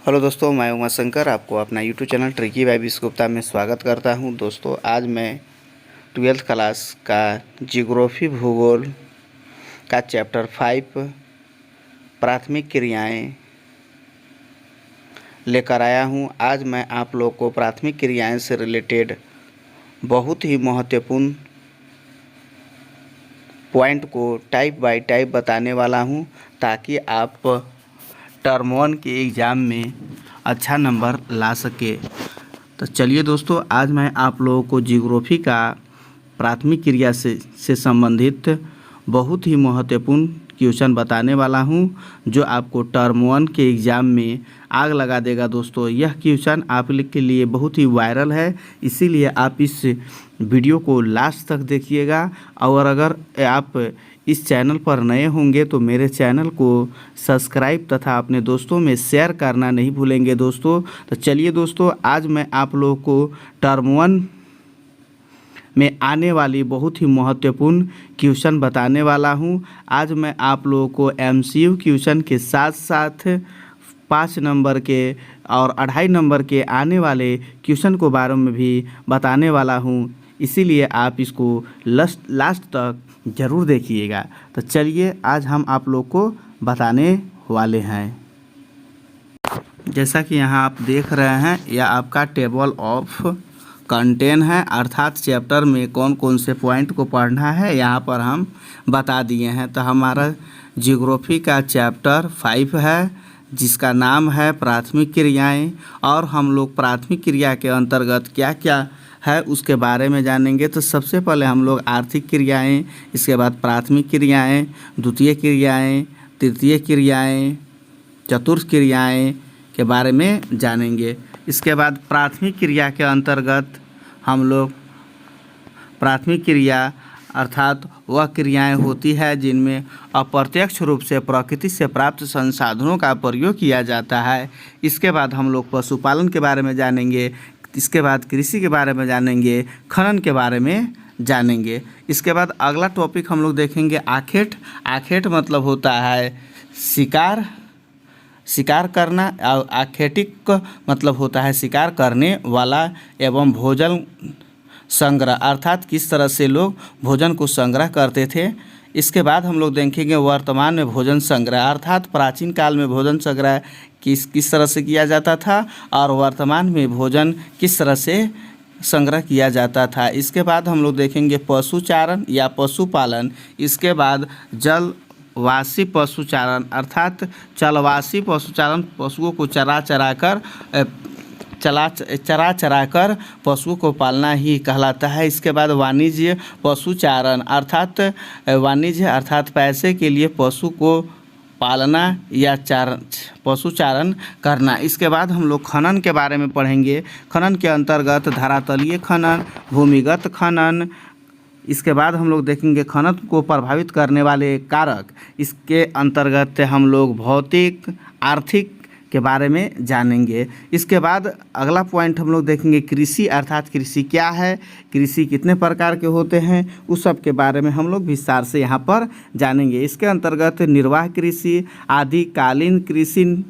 Hello दोस्तों, मैं उमा शंकर आपको अपना YouTube channel tricky by Vish Gupta में स्वागत करता हूं। दोस्तों, आज मैं 12th क्लास का जियोग्राफी भूगोल का चैप्टर 5 प्राथमिक क्रियाएं लेकर आया हूं। आज मैं आप लोग को प्राथमिक क्रियाएं से रिलेटेड बहुत ही महत्वपूर्ण पॉइंट को टाइप बाय टाइप बताने वाला हूं, ताकि आप टर्म 1 के एग्ज़ाम में अच्छा नंबर ला सके। तो चलिए दोस्तों, आज मैं आप लोगों को जियोग्राफी का प्राथमिक क्रिया से संबंधित बहुत ही महत्वपूर्ण क्वेश्चन बताने वाला हूं, जो आपको टर्म 1 के एग्ज़ाम में आग लगा देगा। दोस्तों, यह क्वेश्चन आप लोग के लिए बहुत ही वायरल है, इसीलिए आप इस वीडियो को लास्ट तक देखिएगा। और अगर आप इस चैनल पर नए होंगे तो मेरे चैनल को सब्सक्राइब तथा अपने दोस्तों में शेयर करना नहीं भूलेंगे दोस्तों। तो चलिए दोस्तों, आज मैं आप लोगों को टर्म 1 में आने वाली बहुत ही महत्वपूर्ण क्वेश्चन बताने वाला हूं। आज मैं आप लोगों को MCQ क्वेश्चन के साथ साथ 5 नंबर के और 2.5 नंबर के आने वाले क्वेश्चन को बारे में भी बताने वाला हूं, इसीलिए आप इसको लास्ट तक ज़रूर देखिएगा। तो चलिए, आज हम आप लोग को बताने वाले हैं। जैसा कि यहाँ आप देख रहे हैं, यह आपका टेबल ऑफ कंटेंट है, अर्थात चैप्टर में कौन कौन से पॉइंट को पढ़ना है यहाँ पर हम बता दिए हैं। तो हमारा जियोग्राफी का चैप्टर 5 है, जिसका नाम है प्राथमिक क्रियाएं, और हम लोग प्राथमिक क्रिया के अंतर्गत क्या क्या है उसके बारे में जानेंगे। तो सबसे पहले हम लोग आर्थिक क्रियाएं, इसके बाद प्राथमिक क्रियाएं, द्वितीय क्रियाएं, तृतीय क्रियाएं, चतुर्थ क्रियाएं के बारे में जानेंगे। इसके बाद प्राथमिक क्रिया के अंतर्गत हम लोग प्राथमिक क्रिया अर्थात वह क्रियाएं होती है जिनमें अप्रत्यक्ष रूप से प्रकृति से प्राप्त संसाधनों का प्रयोग किया जाता है। इसके बाद हम लोग पशुपालन के बारे में जानेंगे। इसके बाद कृषि के बारे में जानेंगे, खनन के बारे में जानेंगे। इसके बाद अगला टॉपिक हम लोग देखेंगे आखेट। आखेट मतलब होता है शिकार करना। आखेटिक मतलब होता है शिकार करने वाला एवं भोजन संग्रह, अर्थात किस तरह से लोग भोजन को संग्रह करते थे। इसके बाद हम लोग देखेंगे वर्तमान में भोजन संग्रह, अर्थात प्राचीन काल में भोजन संग्रह किस तरह से किया जाता था और वर्तमान में भोजन किस तरह से संग्रह किया जाता था। इसके बाद हम लोग देखेंगे पशुचारण या पशुपालन। इसके बाद जलवासी पशुचारण, अर्थात चलवासी पशुचारण, पशुओं को चरा चरा कर पशुओं को पालना ही कहलाता है। इसके बाद वाणिज्य पशुचारण, अर्थात पैसे के लिए पशु को पालना या पशुचारण करना। इसके बाद हम लोग खनन के बारे में पढ़ेंगे। खनन के अंतर्गत धरातलीय खनन, भूमिगत खनन। इसके बाद हम लोग देखेंगे खनन को प्रभावित करने वाले कारक। इसके अंतर्गत हम लोग भौतिक, आर्थिक के बारे में जानेंगे। इसके बाद अगला पॉइंट हम लोग देखेंगे कृषि, अर्थात कृषि क्या है, कृषि कितने प्रकार के होते हैं, उस सब के बारे में हम लोग विस्तार से यहाँ पर जानेंगे। इसके अंतर्गत निर्वाह कृषि, आदिकालीन कृषि,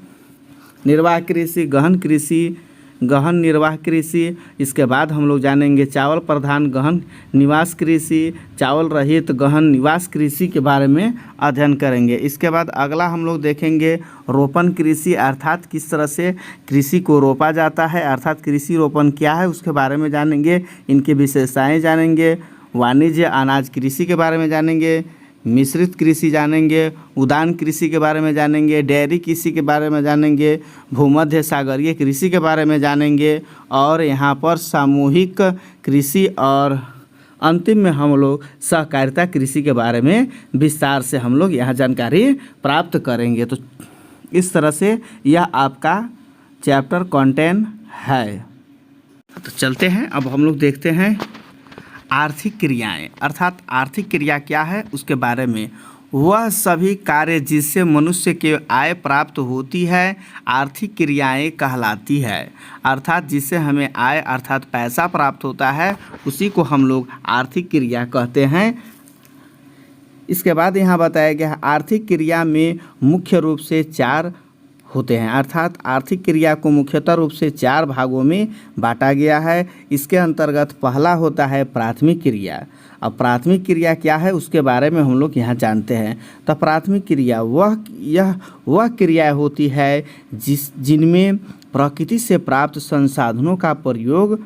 निर्वाह कृषि, गहन निर्वाह कृषि। इसके बाद हम लोग जानेंगे चावल प्रधान गहन निवास कृषि, चावल रहित गहन निवास कृषि के बारे में अध्ययन करेंगे। इसके बाद अगला हम लोग देखेंगे रोपण कृषि, अर्थात किस तरह से कृषि को रोपा जाता है, अर्थात कृषि रोपण क्या है उसके बारे में जानेंगे, इनकी विशेषताएं जानेंगे। वाणिज्य अनाज कृषि के बारे में जानेंगे, मिश्रित कृषि जानेंगे, उद्यान कृषि के बारे में जानेंगे, डेयरी कृषि के बारे में जानेंगे, भूमध्य सागरीय कृषि के बारे में जानेंगे, और यहाँ पर सामूहिक कृषि, और अंतिम में हम लोग सहकारिता कृषि के बारे में विस्तार से हम लोग यहाँ जानकारी प्राप्त करेंगे। तो इस तरह से यह आपका चैप्टर कंटेंट है। तो चलते हैं, अब हम लोग देखते हैं आर्थिक क्रियाएं, अर्थात आर्थिक क्रिया क्या है उसके बारे में। वह सभी कार्य जिससे मनुष्य के आय प्राप्त होती है आर्थिक क्रियाएं कहलाती है, अर्थात जिससे हमें आय अर्थात पैसा प्राप्त होता है उसी को हम लोग आर्थिक क्रिया कहते हैं। इसके बाद यहाँ बताया गया आर्थिक क्रिया में मुख्य रूप से 4 होते हैं। अर्थात आर्थिक क्रिया को मुख्यतः रूप से 4 भागों में बांटा गया है। इसके अंतर्गत पहला होता है प्राथमिक क्रिया। अब प्राथमिक क्रिया क्या है उसके बारे में हम लोग यहाँ जानते हैं। तो प्राथमिक क्रिया वह क्रियाएं होती है जिनमें प्रकृति से प्राप्त संसाधनों का प्रयोग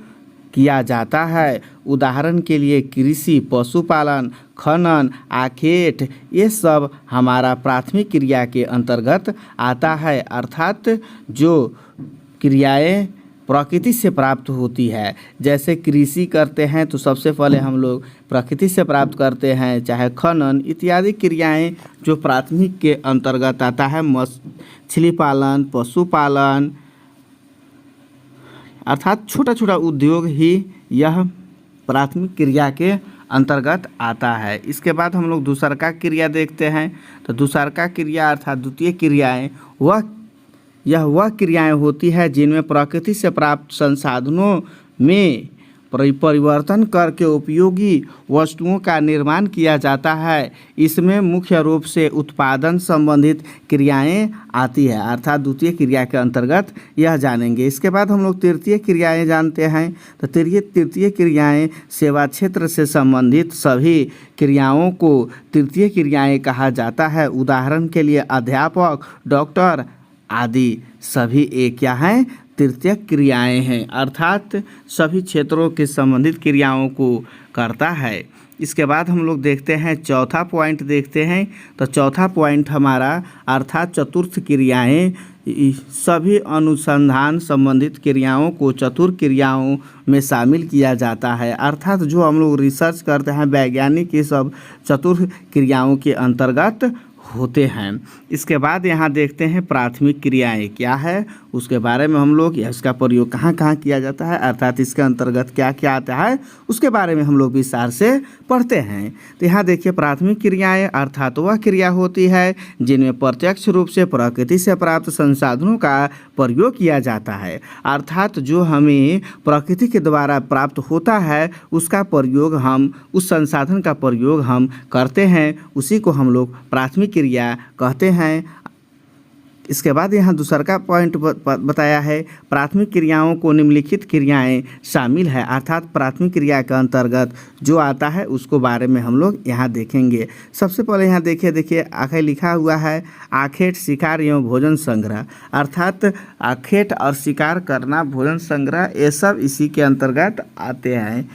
किया जाता है। उदाहरण के लिए कृषि, पशुपालन, खनन, आखेट, ये सब हमारा प्राथमिक क्रिया के अंतर्गत आता है। अर्थात जो क्रियाएं प्रकृति से प्राप्त होती है, जैसे कृषि करते हैं तो सबसे पहले हम लोग प्रकृति से प्राप्त करते हैं, चाहे खनन इत्यादि क्रियाएं जो प्राथमिक के अंतर्गत आता है। मछली पालन, पशुपालन, अर्थात छोटा छोटा उद्योग ही यह प्राथमिक क्रिया के अंतर्गत आता है। इसके बाद हम लोग दूसरका क्रिया देखते हैं। तो दूसरका क्रिया अर्थात द्वितीय क्रियाएं वह क्रियाएं होती है जिनमें प्रकृति से प्राप्त संसाधनों में परिवर्तन करके उपयोगी वस्तुओं का निर्माण किया जाता है। इसमें मुख्य रूप से उत्पादन संबंधित क्रियाएं आती है। अर्थात द्वितीय क्रिया के अंतर्गत यह जानेंगे। इसके बाद हम लोग तृतीय क्रियाएं जानते हैं। तो तृतीय क्रियाएं सेवा क्षेत्र से संबंधित सभी क्रियाओं को तृतीय क्रियाएं कहा जाता है। उदाहरण के लिए अध्यापक, डॉक्टर आदि सभी एक क्या हैं, तृतीय क्रियाएं हैं। अर्थात सभी क्षेत्रों के संबंधित क्रियाओं को करता है। इसके बाद हम लोग देखते हैं चौथा पॉइंट देखते हैं। तो चौथा पॉइंट हमारा अर्थात चतुर्थ क्रियाएं सभी अनुसंधान संबंधित क्रियाओं को चतुर क्रियाओं में शामिल किया जाता है। अर्थात जो हम लोग रिसर्च करते हैं वैज्ञानिक ये सब चतुर क्रियाओं के अंतर्गत होते हैं। इसके बाद यहाँ देखते हैं प्राथमिक क्रियाएं क्या है उसके बारे में हम लोग इसका प्रयोग कहाँ कहाँ किया जाता है, अर्थात इसके अंतर्गत क्या क्या आता है उसके बारे में हम लोग विस्तार से पढ़ते हैं। तो यहाँ देखिए प्राथमिक क्रियाएं अर्थात वह क्रिया होती है जिनमें प्रत्यक्ष रूप से प्रकृति से प्राप्त संसाधनों का प्रयोग किया जाता है। अर्थात जो हमें प्रकृति के द्वारा प्राप्त होता है उसका प्रयोग हम उस संसाधन का प्रयोग हम करते हैं, उसी को हम लोग प्राथमिक क्रिया कहते हैं। इसके बाद यहाँ दूसरा का पॉइंट बताया है प्राथमिक क्रियाओं को निम्नलिखित क्रियाएं शामिल है। अर्थात प्राथमिक क्रिया के अंतर्गत जो आता है उसको बारे में हम लोग यहाँ देखेंगे। सबसे पहले यहाँ देखिए आगे लिखा हुआ है आखेट, शिकार एवं भोजन संग्रह। अर्थात आखेट और शिकार करना, भोजन संग्रह, ये सब इसी के अंतर्गत आते हैं।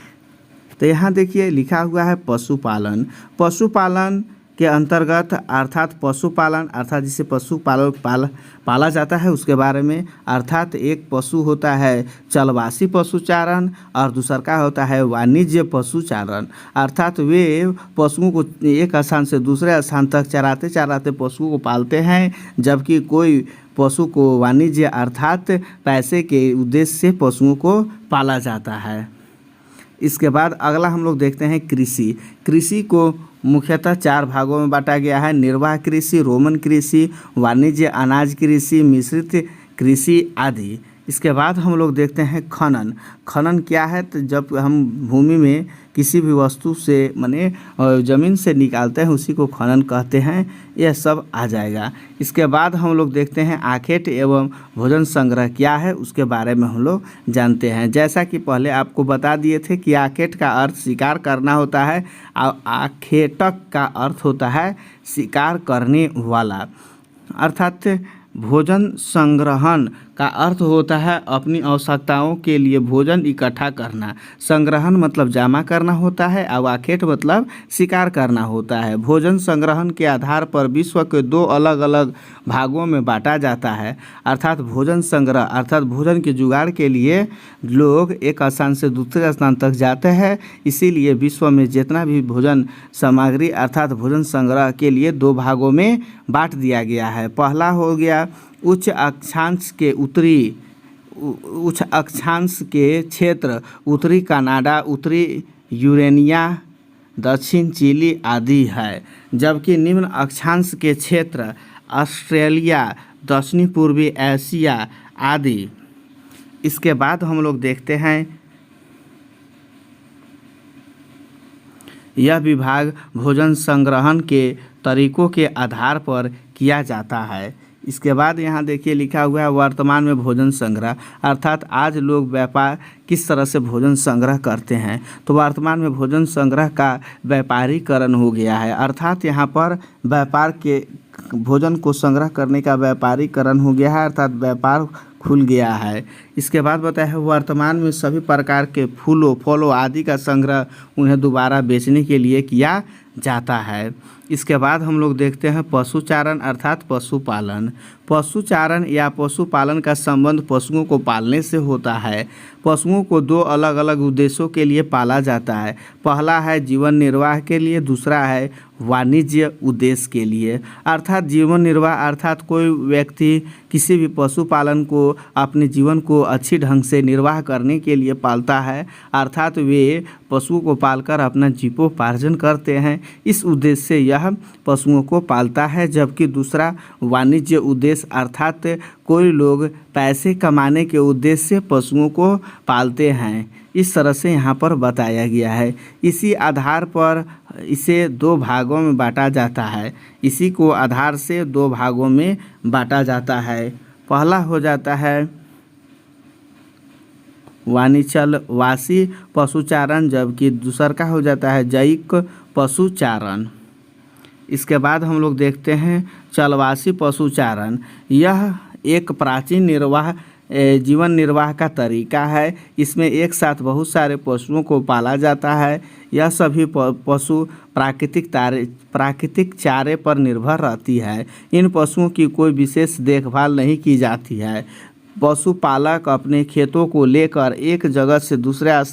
तो यहाँ देखिए लिखा हुआ है पशुपालन। पशुपालन के अंतर्गत अर्थात पशुपालन अर्थात जिसे पशु पाला जाता है उसके बारे में। अर्थात एक पशु होता है चलवासी पशुचारण और दूसरा का होता है वाणिज्य पशुचारण। अर्थात वे पशुओं को एक स्थान से दूसरे स्थान तक चराते चराते पशुओं को पालते हैं, जबकि कोई पशु को वाणिज्य अर्थात पैसे के उद्देश्य से पशुओं को पाला जाता है। इसके बाद अगला हम लोग देखते हैं कृषि। कृषि को मुख्यतः 4 भागों में बांटा गया है। निर्वाह कृषि, रोमन कृषि, वाणिज्य अनाज कृषि, मिश्रित कृषि आदि। इसके बाद हम लोग देखते हैं खनन। खनन क्या है, तो जब हम भूमि में किसी भी वस्तु से माने ज़मीन से निकालते हैं उसी को खनन कहते हैं। यह सब आ जाएगा। इसके बाद हम लोग देखते हैं आखेट एवं भोजन संग्रह क्या है उसके बारे में हम लोग जानते हैं। जैसा कि पहले आपको बता दिए थे कि आखेट का अर्थ शिकार करना होता है और आखेटक का अर्थ होता है शिकार करने वाला। अर्थात भोजन संग्रहण का अर्थ होता है अपनी आवश्यकताओं के लिए भोजन इकट्ठा करना। संग्रहण मतलब जमा करना होता है और आखेट मतलब शिकार करना होता है। भोजन संग्रहण के आधार पर विश्व के 2 अलग अलग भागों में बांटा जाता है। अर्थात भोजन संग्रह अर्थात भोजन के जुगाड़ के लिए लोग एक स्थान से दूसरे स्थान तक जाते हैं, इसीलिए विश्व में जितना भी भोजन सामग्री अर्थात भोजन संग्रह के लिए 2 भागों में बांट दिया गया है। पहला हो गया उच्च अक्षांश के क्षेत्र, उत्तरी कनाडा, उत्तरी यूरेनिया, दक्षिण चिली आदि है, जबकि निम्न अक्षांश के क्षेत्र ऑस्ट्रेलिया, दक्षिणी पूर्वी एशिया आदि। इसके बाद हम लोग देखते हैं यह विभाग भोजन संग्रहण के तरीकों के आधार पर किया जाता है। इसके बाद यहाँ देखिए लिखा हुआ है वर्तमान में भोजन संग्रह, अर्थात आज लोग व्यापार किस तरह से भोजन संग्रह करते हैं। तो वर्तमान में भोजन संग्रह का व्यापारीकरण हो गया है, अर्थात यहाँ पर व्यापार के भोजन को संग्रह करने का व्यापारीकरण हो गया है, अर्थात व्यापार खुल गया है। इसके बाद बताया है वर्तमान में सभी प्रकार के फूलों फलों आदि का संग्रह उन्हें दोबारा बेचने के लिए किया जाता है। इसके बाद हम लोग देखते हैं पशुचारण अर्थात पशुपालन। पशुचारण या पशुपालन का संबंध पशुओं को पालने से होता है। पशुओं को दो अलग अलग उद्देश्यों के लिए पाला जाता है। पहला है जीवन निर्वाह के लिए, दूसरा है वाणिज्य उद्देश्य के लिए। अर्थात जीवन निर्वाह अर्थात कोई व्यक्ति किसी भी पशुपालन को अपने जीवन को अच्छी ढंग से निर्वाह करने के लिए पालता है, अर्थात वे पशुओं को पालकर अपना जीविकोपार्जन करते हैं, इस उद्देश्य से यह पशुओं को पालता है। जबकि दूसरा वाणिज्य उद्देश्य अर्थात कोई लोग पैसे कमाने के उद्देश्य से पशुओं को पालते हैं। इस तरह से यहाँ पर बताया गया है। इसी आधार पर इसे दो भागों में बांटा जाता है। इसी को आधार से दो भागों में बांटा जाता है। पहला हो जाता है वाणिज्यवासी पशुचारण, जबकि दूसरा का हो जाता है जैविक पशुचारण। इसके बाद हम लोग देखते हैं चलवासी पशुचारण। यह एक प्राचीन जीवन निर्वाह का तरीका है। इसमें एक साथ बहुत सारे पशुओं को पाला जाता है। यह सभी पशु प्राकृतिक चारे पर निर्भर रहती है। इन पशुओं की कोई विशेष देखभाल नहीं की जाती है। पशुपालक अपने खेतों को लेकर एक जगह से दूसरा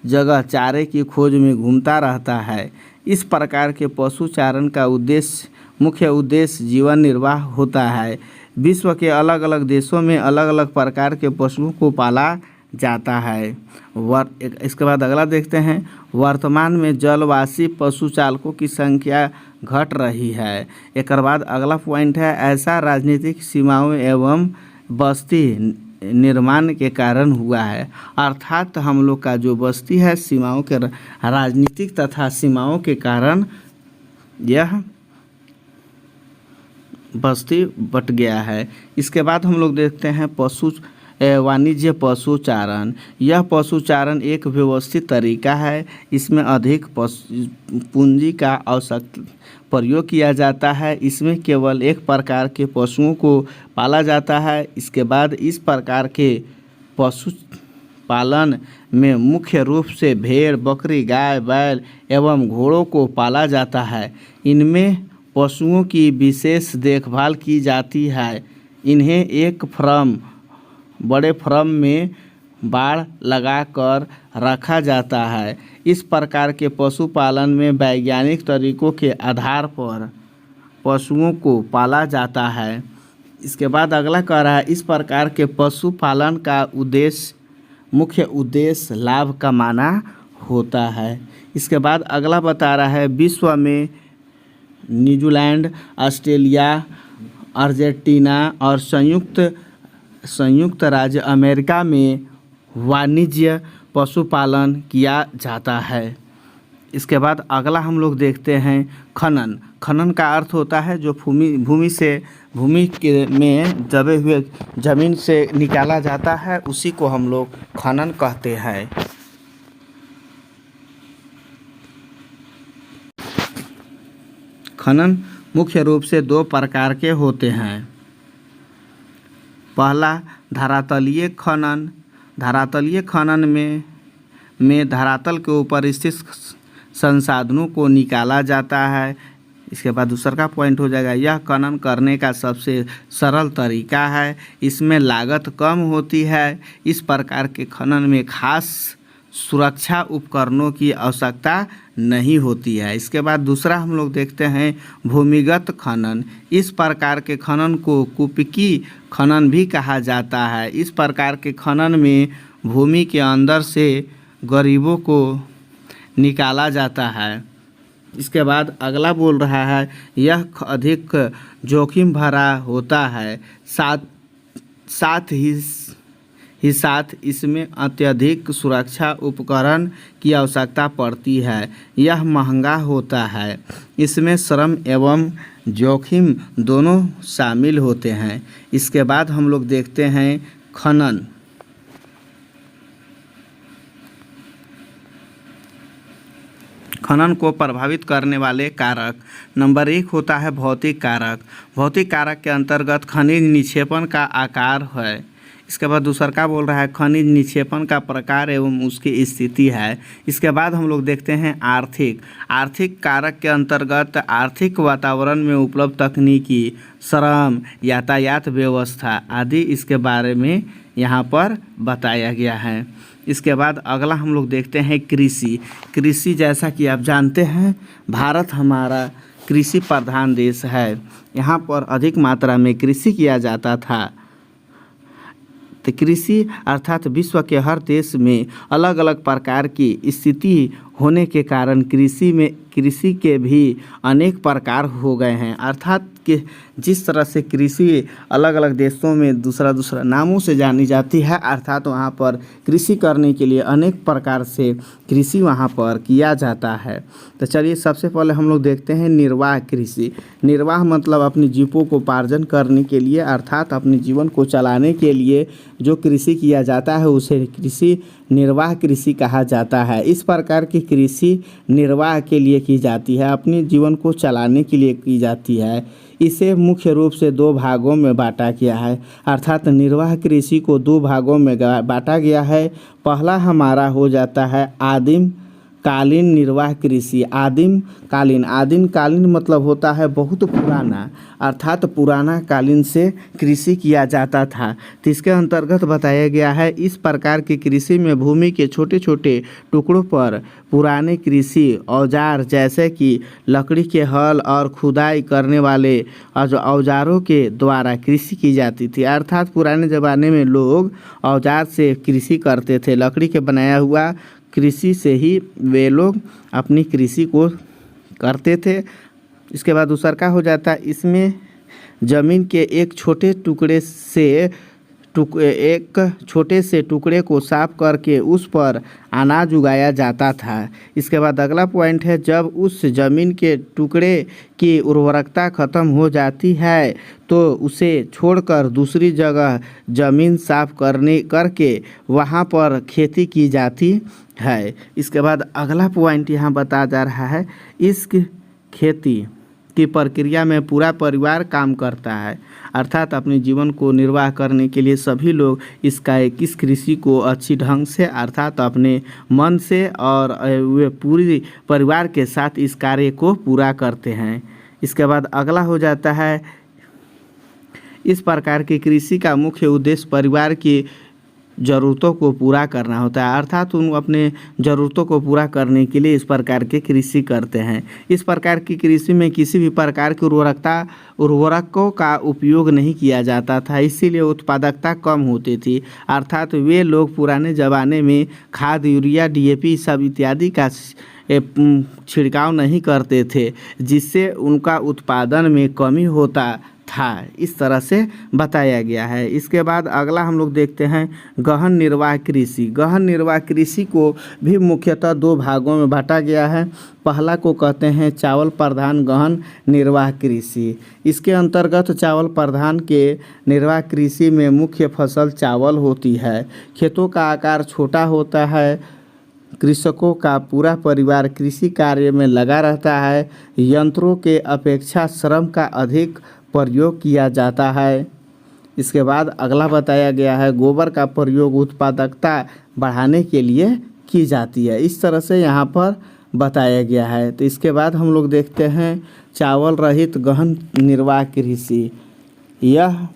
जगह चारे की खोज में घूमता रहता है। इस प्रकार के पशुचारण का मुख्य उद्देश्य जीवन निर्वाह होता है। विश्व के अलग अलग देशों में अलग अलग प्रकार के पशुओं को पाला जाता है। इसके बाद अगला देखते हैं वर्तमान में जलवासी पशुचालकों की संख्या घट रही है। एक बाद अगला पॉइंट है ऐसा राजनीतिक सीमाओं एवं बस्ती निर्माण के कारण हुआ है। अर्थात हम लोग का जो बस्ती है सीमाओं के राजनीतिक तथा सीमाओं के कारण यह बस्ती बट गया है। इसके बाद हम लोग देखते हैं वाणिज्य पशुचारण। यह पशुचारण एक व्यवस्थित तरीका है। इसमें अधिक पूंजी का आवश्यक प्रयोग किया जाता है। इसमें केवल एक प्रकार के पशुओं को पाला जाता है। इसके बाद इस प्रकार के पशुपालन में मुख्य रूप से भेड़, बकरी, गाय, बैल एवं घोड़ों को पाला जाता है। इनमें पशुओं की विशेष देखभाल की जाती है। इन्हें एक बड़े फार्म में बाड़ लगाकर रखा जाता है। इस प्रकार के पशुपालन में वैज्ञानिक तरीकों के आधार पर पशुओं को पाला जाता है। इसके बाद अगला कह रहा है इस प्रकार के पशुपालन का मुख्य उद्देश्य लाभ कमाना होता है। इसके बाद अगला बता रहा है विश्व में न्यूजीलैंड, ऑस्ट्रेलिया, अर्जेंटीना और संयुक्त राज्य अमेरिका में वाणिज्य पशुपालन किया जाता है। इसके बाद अगला हम लोग देखते हैं खनन। खनन का अर्थ होता है जो भूमि में दबे हुए जमीन से निकाला जाता है, उसी को हम लोग खनन कहते हैं। खनन मुख्य रूप से दो प्रकार के होते हैं। पहला धरातलीय खनन। धरातलीय खनन में धरातल के ऊपर स्थित संसाधनों को निकाला जाता है। इसके बाद दूसरा का पॉइंट हो जाएगा यह खनन करने का सबसे सरल तरीका है। इसमें लागत कम होती है। इस प्रकार के खनन में खास सुरक्षा उपकरणों की आवश्यकता नहीं होती है। इसके बाद दूसरा हम लोग देखते हैं भूमिगत खनन। इस प्रकार के खनन को कुपिकी खनन भी कहा जाता है। इस प्रकार के खनन में भूमि के अंदर से गरीबों को निकाला जाता है। इसके बाद अगला बोल रहा है यह अधिक जोखिम भरा होता है, साथ इसमें अत्यधिक सुरक्षा उपकरण की आवश्यकता पड़ती है। यह महंगा होता है। इसमें श्रम एवं जोखिम दोनों शामिल होते हैं। इसके बाद हम लोग देखते हैं खनन। खनन को प्रभावित करने वाले कारक। नंबर 1 होता है भौतिक कारक। भौतिक कारक के अंतर्गत खनिज निक्षेपण का आकार है। इसके बाद दूसरा क्या बोल रहा है, खनिज निक्षेपण का प्रकार एवं उसकी स्थिति है। इसके बाद हम लोग देखते हैं आर्थिक। आर्थिक कारक के अंतर्गत आर्थिक वातावरण में उपलब्ध तकनीकी, श्रम, यातायात व्यवस्था आदि इसके बारे में यहाँ पर बताया गया है। इसके बाद अगला हम लोग देखते हैं कृषि। कृषि जैसा कि आप जानते हैं भारत हमारा कृषि प्रधान देश है। यहाँ पर अधिक मात्रा में कृषि किया जाता था। तो कृषि अर्थात विश्व के हर देश में अलग अलग प्रकार की स्थिति होने के कारण कृषि के भी अनेक प्रकार हो गए हैं। अर्थात कि जिस तरह से कृषि अलग अलग देशों में दूसरा नामों से जानी जाती है, अर्थात वहाँ पर कृषि करने के लिए अनेक प्रकार से कृषि वहाँ पर किया जाता है। तो चलिए सबसे पहले हम लोग देखते हैं निर्वाह कृषि। निर्वाह मतलब अपनी जीविकोपार्जन करने के लिए, अर्थात अपने जीवन को चलाने के लिए जो कृषि किया जाता है उसे कृषि निर्वाह कृषि कहा जाता है। इस प्रकार की कृषि निर्वाह के लिए की जाती है, अपने जीवन को चलाने के लिए की जाती है। इसे मुख्य रूप से 2 भागों में बांटा गया है, अर्थात निर्वाह कृषि को 2 भागों में बांटा गया है। पहला हमारा हो जाता है आदिम कालीन निर्वाह कृषि। आदिम कालीन मतलब होता है बहुत पुराना, अर्थात पुराना कालीन से कृषि किया जाता था। तो इसके अंतर्गत बताया गया है इस प्रकार की कृषि में भूमि के छोटे छोटे टुकड़ों पर पुराने कृषि औजार जैसे कि लकड़ी के हल और खुदाई करने वाले औजारों के द्वारा कृषि की जाती थी। अर्थात पुराने ज़माने में लोग औजार से कृषि करते थे, लकड़ी के बनाया हुआ कृषि से ही वे लोग अपनी कृषि को करते थे। इसके बाद दूसरा का हो जाता है, इसमें ज़मीन के एक छोटे से टुकड़े को साफ करके उस पर अनाज उगाया जाता था। इसके बाद अगला पॉइंट है, जब उस ज़मीन के टुकड़े की उर्वरकता ख़त्म हो जाती है तो उसे छोड़कर दूसरी जगह ज़मीन साफ करके वहाँ पर खेती की जाती है। इसके बाद अगला पॉइंट यहाँ बताया जा रहा है, इस खेती की प्रक्रिया में पूरा परिवार काम करता है, अर्थात अपने जीवन को निर्वाह करने के लिए सभी लोग इस कृषि को अच्छी ढंग से अर्थात अपने मन से और वे पूरी परिवार के साथ इस कार्य को पूरा करते हैं। इसके बाद अगला हो जाता है, इस प्रकार की कृषि का मुख्य उद्देश्य परिवार की ज़रूरतों को पूरा करना होता है, अर्थात उन अपने ज़रूरतों को पूरा करने के लिए इस प्रकार की कृषि करते हैं। इस प्रकार की कृषि में किसी भी प्रकार की उर्वरकों का उपयोग नहीं किया जाता था, इसीलिए उत्पादकता कम होती थी। अर्थात वे लोग पुराने ज़माने में खाद, यूरिया, DAP सब इत्यादि का छिड़काव नहीं करते थे, जिससे उनका उत्पादन में कमी होता था। इस तरह से बताया गया है। इसके बाद अगला हम लोग देखते हैं गहन निर्वाह कृषि। गहन निर्वाह कृषि को भी मुख्यतः 2 भागों में बांटा गया है। पहला को कहते हैं चावल प्रधान गहन निर्वाह कृषि। इसके अंतर्गत चावल प्रधान के निर्वाह कृषि में मुख्य फसल चावल होती है। खेतों का आकार छोटा होता है, कृषकों का पूरा परिवार कृषि कार्य में लगा रहता है, यंत्रों के अपेक्षा श्रम का अधिक प्रयोग किया जाता है। इसके बाद अगला बताया गया है, गोबर का प्रयोग उत्पादकता बढ़ाने के लिए की जाती है। इस तरह से यहाँ पर बताया गया है। तो इसके बाद हम लोग देखते हैं चावल रहित गहन निर्वाह कृषि। यह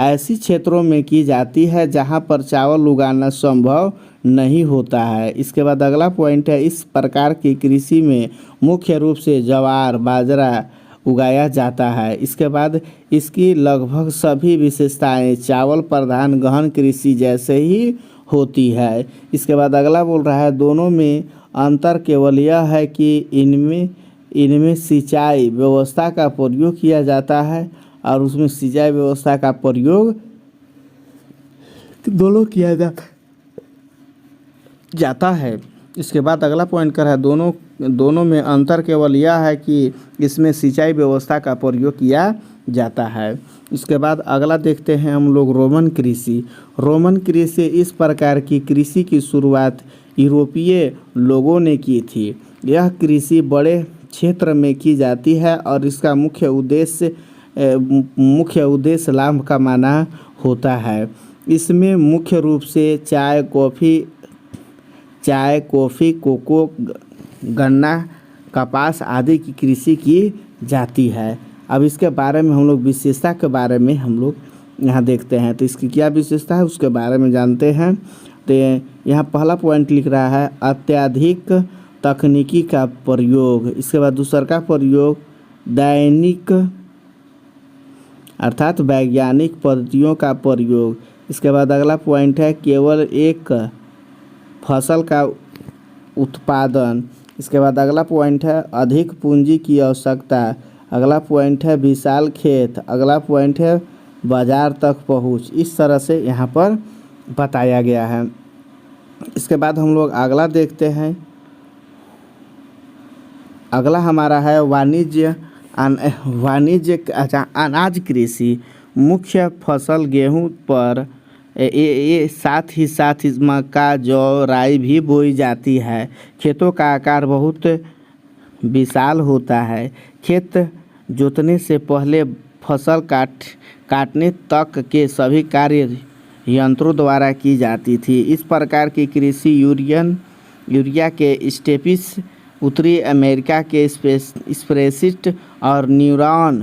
ऐसी क्षेत्रों में की जाती है जहाँ पर चावल उगाना संभव नहीं होता है। इसके बाद अगला पॉइंट है, इस प्रकार की कृषि में मुख्य रूप से ज्वार, बाजरा उगाया जाता है। इसके बाद इसकी लगभग सभी विशेषताएं चावल प्रधान गहन कृषि जैसे ही होती है। इसके बाद अगला बोल रहा है, दोनों में अंतर केवल यह है कि इनमें सिंचाई व्यवस्था का प्रयोग किया जाता है और उसमें सिंचाई व्यवस्था का प्रयोग दोनों किया जाता है। इसके बाद अगला पॉइंट कर है, दोनों दोनों में अंतर केवल यह है कि इसमें सिंचाई व्यवस्था का प्रयोग किया जाता है। इसके बाद अगला देखते हैं हम लोग रोमन कृषि। रोमन कृषि इस प्रकार की कृषि की शुरुआत यूरोपीय लोगों ने की थी। यह कृषि बड़े क्षेत्र में की जाती है और इसका मुख्य उद्देश्य लाभ कमाना होता है। इसमें मुख्य रूप से चाय, कॉफ़ी, कोको, गन्ना, कपास आदि की कृषि की जाती है। अब इसके बारे में हम लोग विशेषता के बारे में हम लोग यहाँ देखते हैं, तो इसकी क्या विशेषता है उसके बारे में जानते हैं। तो यहाँ पहला पॉइंट लिख रहा है अत्यधिक तकनीकी का प्रयोग। इसके बाद दूसरा का प्रयोग दैनिक अर्थात वैज्ञानिक पद्धतियों का प्रयोग। इसके बाद अगला पॉइंट है केवल एक फसल का उत्पादन। इसके बाद अगला पॉइंट है अधिक पूंजी की आवश्यकता। अगला पॉइंट है विशाल खेत। अगला पॉइंट है बाजार तक पहुंच। इस तरह से यहाँ पर बताया गया है। इसके बाद हम लोग अगला देखते हैं। अगला हमारा है अनाज कृषि। मुख्य फसल गेहूं पर साथ ही मक्का, जौ, राई भी बोई जाती है। खेतों का आकार बहुत विशाल होता है। खेत जोतने से पहले फसल काटने तक के सभी कार्य यंत्रों द्वारा की जाती थी। इस प्रकार की कृषि यूरिया के स्टेपिस, उत्तरी अमेरिका के स्प्रेसिस्ट और न्यूरॉन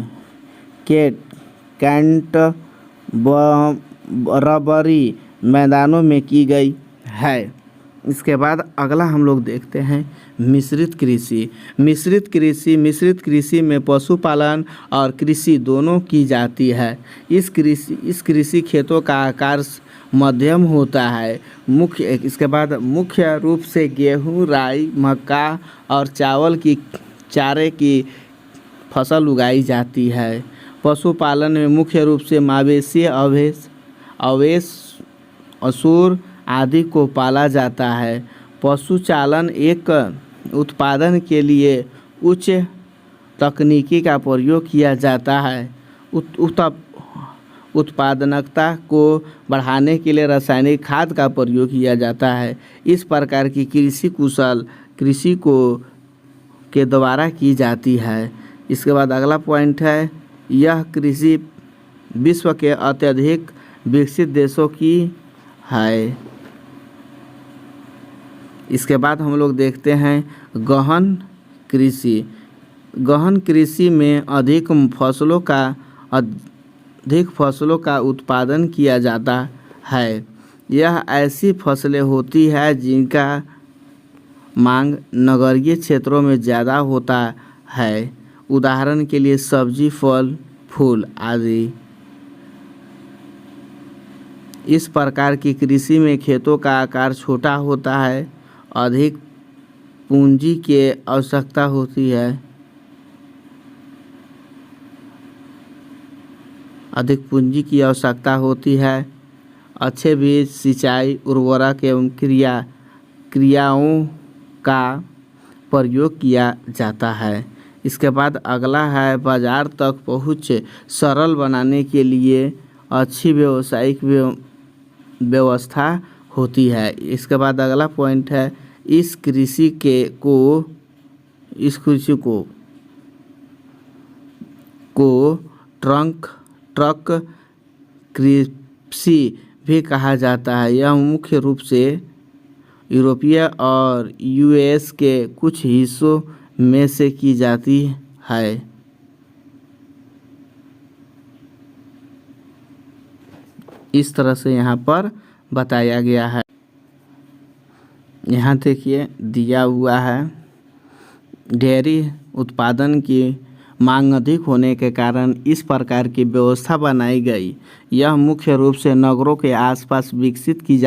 के रबरी मैदानों में की गई है। इसके बाद अगला हम लोग देखते हैं मिश्रित कृषि। मिश्रित कृषि में पशुपालन और कृषि दोनों की जाती है। इस कृषि खेतों का आकार मध्यम होता है। इसके बाद मुख्य रूप से गेहूं, राई, मक्का और चारे की फसल उगाई जाती है। पशुपालन में मुख्य रूप से मवेशी, असूर आदि को पाला जाता है। पशुचालन एक उत्पादन के लिए उच्च तकनीकी का प्रयोग किया जाता है। उत्पादकता को बढ़ाने के लिए रासायनिक खाद का प्रयोग किया जाता है। इस प्रकार की कृषि के द्वारा की जाती है। इसके बाद अगला पॉइंट है यह कृषि विश्व के अत्यधिक विकसित देशों की है। इसके बाद हम लोग देखते हैं गहन कृषि में अधिक फसलों का उत्पादन किया जाता है। यह ऐसी फसलें होती है जिनका मांग नगरीय क्षेत्रों में ज़्यादा होता है। उदाहरण के लिए सब्जी, फल, फूल आदि। इस प्रकार की कृषि में खेतों का आकार छोटा होता है, अधिक पूंजी की आवश्यकता होती है। अच्छे बीज, सिंचाई, उर्वरक एवं क्रियाओं का प्रयोग किया जाता है। इसके बाद अगला है बाजार तक पहुँच सरल बनाने के लिए अच्छी व्यावसायिक व्यवस्था होती है। इसके बाद अगला पॉइंट है इस कृषि को ट्रक कृषि भी कहा जाता है। यह मुख्य रूप से यूरोपीय और यूएस के कुछ हिस्सों में से की जाती है। इस तरह से यहाँ पर बताया गया है। यहाँ देखिए दिया हुआ है डेयरी उत्पादन की मांग अधिक होने के कारण इस प्रकार की व्यवस्था बनाई गई। यह मुख्य रूप से नगरों के आसपास विकसित की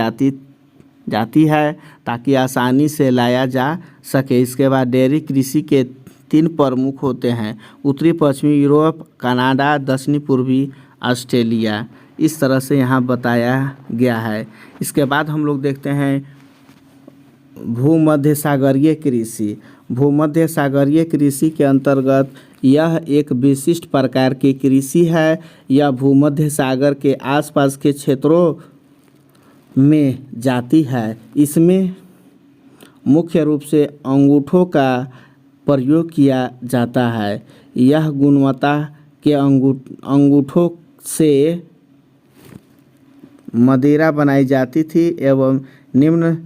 जाती है ताकि आसानी से लाया जा सके। इसके बाद डेयरी कृषि के 3 प्रमुख होते हैं: उत्तरी पश्चिमी यूरोप, कनाडा, दक्षिणी पूर्वी ऑस्ट्रेलिया। इस तरह से यहाँ बताया गया है। इसके बाद हम लोग देखते हैं भूमध्य सागरीय कृषि। भूमध्य सागरीय कृषि के अंतर्गत यह एक विशिष्ट प्रकार की कृषि है। यह भूमध्य सागर के आसपास के क्षेत्रों में जाती है। इसमें मुख्य रूप से अंगूठों का प्रयोग किया जाता है। यह गुणवत्ता के अंगूठों से मदिरा बनाई जाती थी एवं निम्न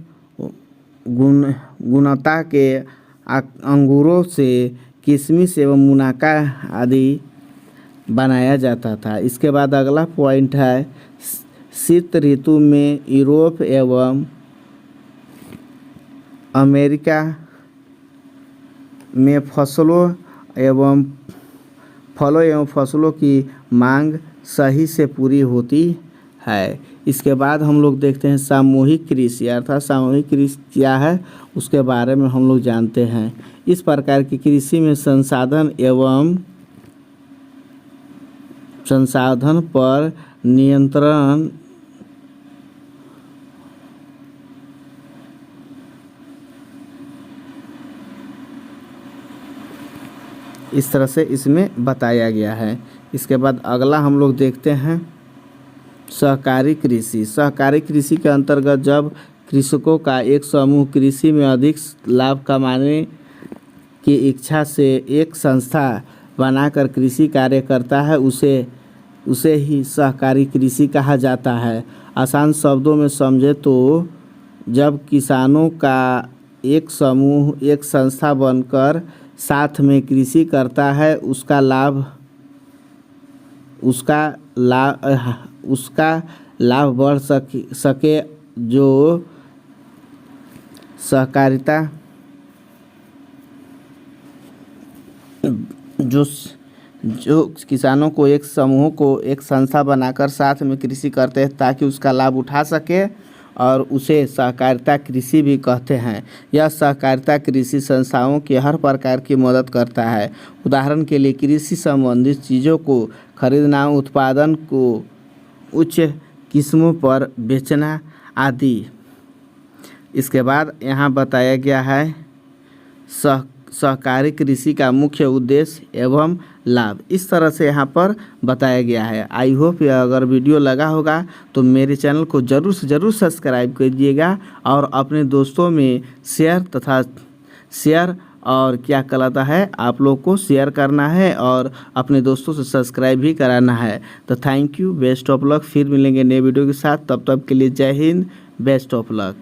गुणवत्ता के अंगूरों से किशमिश एवं मुनक्का आदि बनाया जाता था। इसके बाद अगला पॉइंट है शीत ऋतु में यूरोप एवं अमेरिका में फलों एवं फसलों की मांग सही से पूरी होती है। इसके बाद हम लोग देखते हैं सामूहिक कृषि, अर्थात सामूहिक कृषि क्या है उसके बारे में हम लोग जानते हैं। इस प्रकार की कृषि में संसाधन पर नियंत्रण इस तरह से इसमें बताया गया है। इसके बाद अगला हम लोग देखते हैं सहकारी कृषि। सहकारी कृषि के अंतर्गत जब कृषकों का एक समूह कृषि में अधिक लाभ कमाने की इच्छा से एक संस्था बनाकर कृषि कार्य करता है, उसे ही सहकारी कृषि कहा जाता है। आसान शब्दों में समझे तो जब किसानों का एक समूह एक संस्था बनकर साथ में कृषि करता है, उसका लाभ बढ़ सके। जो किसानों को एक समूह को एक संस्था बनाकर साथ में कृषि करते हैं ताकि उसका लाभ उठा सके, और उसे सहकारिता कृषि भी कहते हैं। यह सहकारिता कृषि संस्थाओं की हर प्रकार की मदद करता है। उदाहरण के लिए कृषि संबंधित चीज़ों को खरीदना, उत्पादन को उच्च किस्मों पर बेचना आदि। इसके बाद यहाँ बताया गया है सहकारी कृषि का मुख्य उद्देश्य एवं लाभ। इस तरह से यहाँ पर बताया गया है। आई होप अगर वीडियो लगा होगा तो मेरे चैनल को ज़रूर से ज़रूर सब्सक्राइब कीजिएगा और अपने दोस्तों में शेयर और क्या कहलाता है आप लोग को शेयर करना है और अपने दोस्तों से सब्सक्राइब भी कराना है। तो thank you, best of luck. फिर मिलेंगे नए वीडियो के साथ, तब तक के लिए जय हिंद, बेस्ट ऑफ लक।